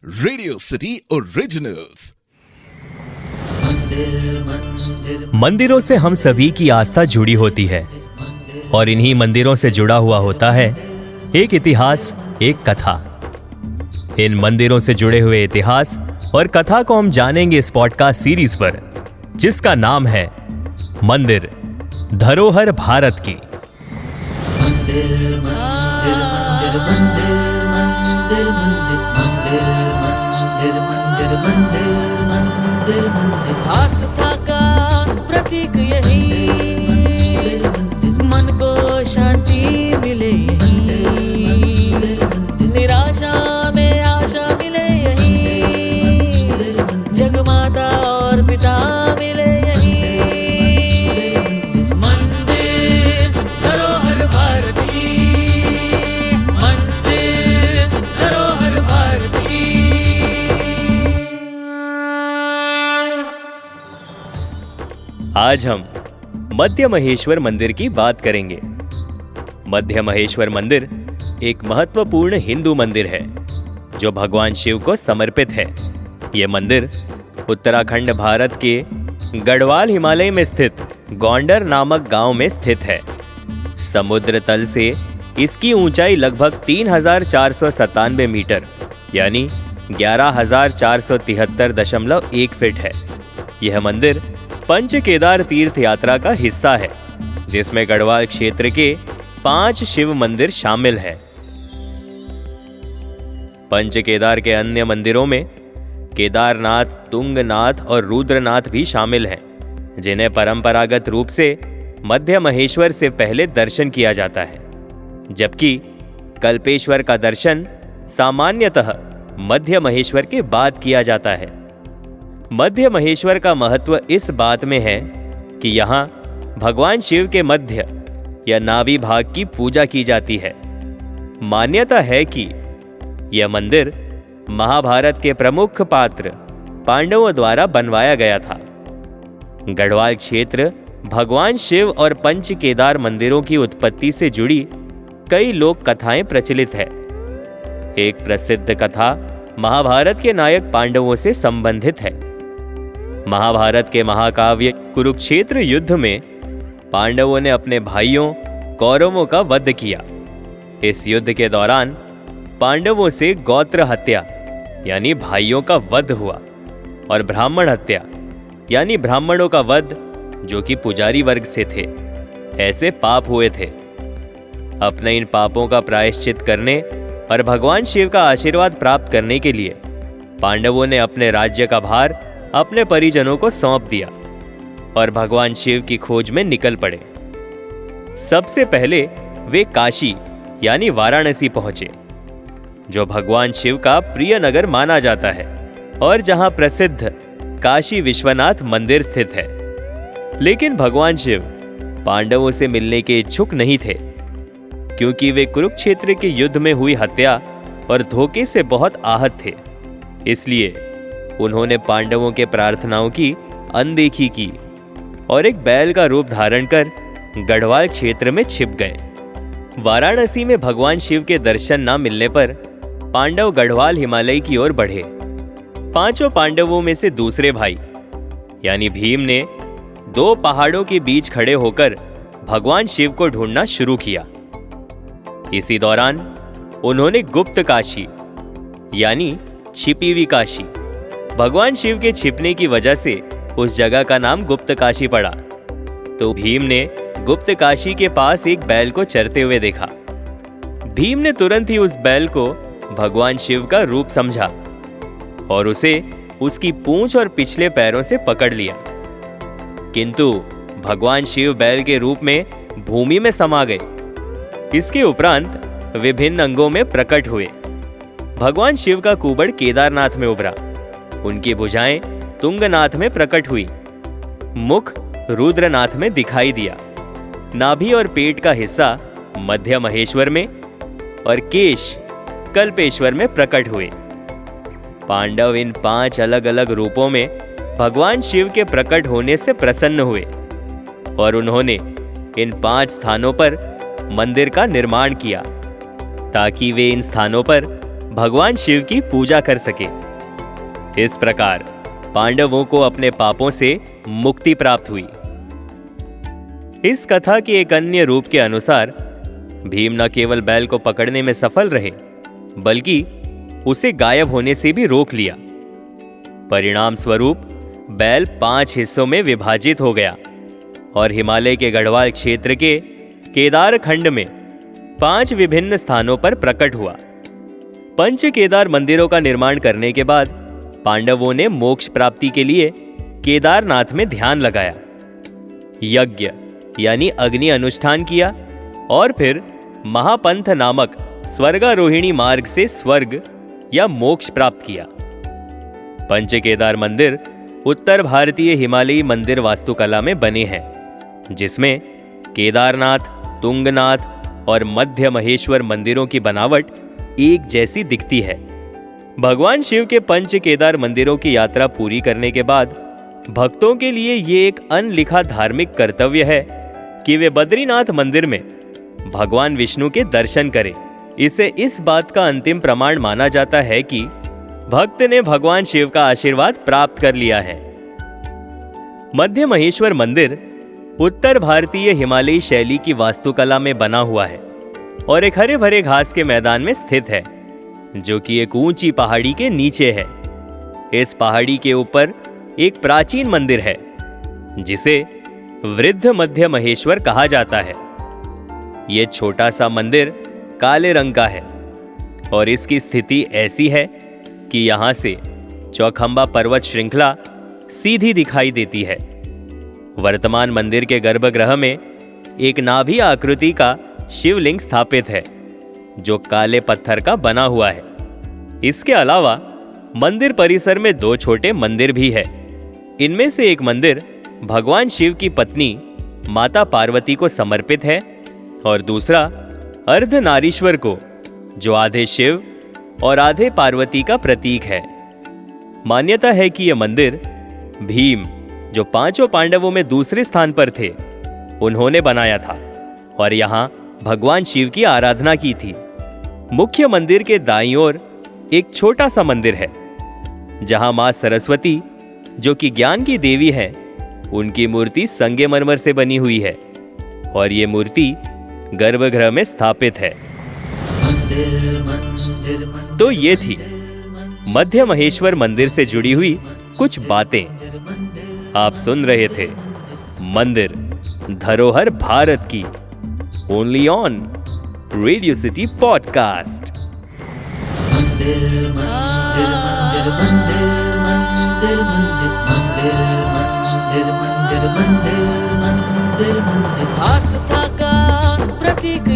Radio city originals. मंदिरों से हम सभी की आस्था जुड़ी होती है और इन्हीं मंदिरों से जुड़ा हुआ होता है एक इतिहास, एक कथा। इन मंदिरों से जुड़े हुए इतिहास और कथा को हम जानेंगे इस पॉडकास्ट सीरीज पर, जिसका नाम है मंदिर धरोहर भारत की। आस्था का प्रतीक यही, मन को शांति मिले यही, निराशा में आशा मिले यही, जगमाता और पिता मिले यही। मंदिर धरोहर भारत की, मंदिर धरोहर भारत की। आज हम मध्य महेश्वर मंदिर की बात करेंगे। मध्य महेश्वर मंदिर एक महत्वपूर्ण हिंदू मंदिर है जो भगवान शिव को समर्पित है। यह मंदिर उत्तराखंड भारत के गढ़वाल हिमालय में स्थित गोंडर नामक गांव में स्थित है। समुद्र तल से इसकी ऊंचाई लगभग 3497 मीटर यानी 11,473.1 फीट है। यह मंदिर पंच केदार तीर्थ यात्रा का हिस्सा है, जिसमें गढ़वाल क्षेत्र के 5 शिव मंदिर शामिल हैं। पंच केदार के अन्य मंदिरों में केदारनाथ, तुंगनाथ और रुद्रनाथ भी शामिल हैं, जिन्हें परंपरागत रूप से मध्य महेश्वर से पहले दर्शन किया जाता है, जबकि कल्पेश्वर का दर्शन सामान्यतः मध्य महेश्वर के बाद किया जाता है। मध्य महेश्वर का महत्व इस बात में है कि यहाँ भगवान शिव के मध्य या नाभि भाग की पूजा की जाती है। मान्यता है कि यह मंदिर महाभारत के प्रमुख पात्र पांडवों द्वारा बनवाया गया था। गढ़वाल क्षेत्र भगवान शिव और पंच केदार मंदिरों की उत्पत्ति से जुड़ी कई लोक कथाएं प्रचलित है। एक प्रसिद्ध कथा महाभारत के नायक पांडवों से संबंधित है। महाभारत के महाकाव्य कुरुक्षेत्र युद्ध में पांडवों ने अपने भाइयों कौरवों का वध किया। इस युद्ध के दौरान पांडवों से गोत्र हत्या यानी भाइयों का वध हुआ और ब्राह्मण हत्या यानी ब्राह्मणों का वध जो कि पुजारी वर्ग से थे, ऐसे पाप हुए थे। अपने इन पापों का प्रायश्चित करने और भगवान शिव का आशीर्वाद प्राप्त करने के लिए पांडवों ने अपने राज्य का भार अपने परिजनों को सौंप दिया और भगवान शिव की खोज में निकल पड़े। सबसे पहले वे काशी यानी वाराणसी पहुंचे, जो भगवान शिव का प्रिय नगर माना जाता है और जहां प्रसिद्ध काशी विश्वनाथ मंदिर स्थित है। लेकिन भगवान शिव पांडवों से मिलने के इच्छुक नहीं थे, क्योंकि वे कुरुक्षेत्र के युद्ध में हुई हत्या और धोखे से बहुत आहत थे। इसलिए उन्होंने पांडवों के प्रार्थनाओं की अनदेखी की और एक बैल का रूप धारण कर गढ़वाल क्षेत्र में छिप गए। वाराणसी में भगवान शिव के दर्शन न मिलने पर पांडव गढ़वाल हिमालय की ओर बढ़े। 5 पांडवों में से दूसरे भाई यानी भीम ने 2 पहाड़ों के बीच खड़े होकर भगवान शिव को ढूंढना शुरू किया। इसी दौरान उन्होंने गुप्त काशी यानी छिपी हुई काशी, भगवान शिव के छिपने की वजह से उस जगह का नाम गुप्त काशी पड़ा, तो भीम ने गुप्त काशी के पास एक बैल को चरते हुए देखा। भीम ने तुरंत ही उस बैल को भगवान शिव का रूप समझा और उसे उसकी पूंछ और पिछले पैरों से पकड़ लिया। किंतु भगवान शिव बैल के रूप में भूमि में समा गए। इसके उपरांत विभिन्न अंगों में प्रकट हुए। भगवान शिव का कुबड़ केदारनाथ में उभरा, उनकी भुजाएं तुंगनाथ में प्रकट हुई, मुख रुद्रनाथ में दिखाई दिया, नाभि और पेट का हिस्सा मध्य महेश्वर में और केश कल्पेश्वर में प्रकट हुए। पांडव इन 5 अलग अलग रूपों में भगवान शिव के प्रकट होने से प्रसन्न हुए और उन्होंने इन 5 स्थानों पर मंदिर का निर्माण किया, ताकि वे इन स्थानों पर भगवान शिव की पूजा कर सके। इस प्रकार पांडवों को अपने पापों से मुक्ति प्राप्त हुई। इस कथा के एक अन्य रूप के अनुसार भीम न केवल बैल को पकड़ने में सफल रहे, बल्कि उसे गायब होने से भी रोक लिया। परिणाम स्वरूप बैल 5 हिस्सों में विभाजित हो गया और हिमालय के गढ़वाल क्षेत्र के केदार खंड में 5 विभिन्न स्थानों पर प्रकट हुआ। पंच केदार मंदिरों का निर्माण करने के बाद पांडवों ने मोक्ष प्राप्ति के लिए केदारनाथ में ध्यान लगाया, यज्ञ यानी अग्नि अनुष्ठान किया और फिर महापंथ नामक स्वर्गारोहिणी मार्ग से स्वर्ग या मोक्ष प्राप्त किया। पंच केदार मंदिर उत्तर भारतीय हिमालयी मंदिर वास्तुकला में बने हैं, जिसमें केदारनाथ, तुंगनाथ और मध्य महेश्वर मंदिरों की बनावट एक जैसी दिखती है। भगवान शिव के पंच केदार मंदिरों की यात्रा पूरी करने के बाद भक्तों के लिए ये एक अनलिखा धार्मिक कर्तव्य है कि वे बद्रीनाथ मंदिर में भगवान विष्णु के दर्शन करें। इसे इस बात का अंतिम प्रमाण माना जाता है कि भक्त ने भगवान शिव का आशीर्वाद प्राप्त कर लिया है। मध्य महेश्वर मंदिर उत्तर भारतीय हिमालयी शैली की वास्तुकला में बना हुआ है और एक हरे भरे घास के मैदान में स्थित है, जो कि एक ऊंची पहाड़ी के नीचे है। इस पहाड़ी के ऊपर एक प्राचीन मंदिर है, जिसे वृद्ध मध्य महेश्वर कहा जाता है। यह छोटा सा मंदिर काले रंग का है और इसकी स्थिति ऐसी है कि यहां से चौखंबा पर्वत श्रृंखला सीधी दिखाई देती है। वर्तमान मंदिर के गर्भगृह में एक नाभि आकृति का शिवलिंग स्थापित है, जो काले पत्थर का बना हुआ है। इसके अलावा मंदिर परिसर में 2 छोटे मंदिर भी है। इनमें से एक मंदिर भगवान शिव की पत्नी माता पार्वती को समर्पित है और दूसरा अर्धनारीश्वर को, जो आधे शिव और आधे पार्वती का प्रतीक है। मान्यता है कि यह मंदिर भीम, जो 5 पांडवों में दूसरे स्थान पर थे, उन्होंने बनाया था और यहां भगवान शिव की आराधना की थी। मुख्य मंदिर के दाईं ओर एक छोटा सा मंदिर है, जहां मां सरस्वती, जो कि ज्ञान की देवी है, उनकी मूर्ति संगमरमर से बनी हुई है और ये मूर्ति गर्भगृह में स्थापित है। तो ये थी मध्य महेश्वर मंदिर से जुड़ी हुई कुछ बातें। आप सुन रहे थे मंदिर धरोहर भारत की, only on Radio City podcast. आस्था का प्रतीक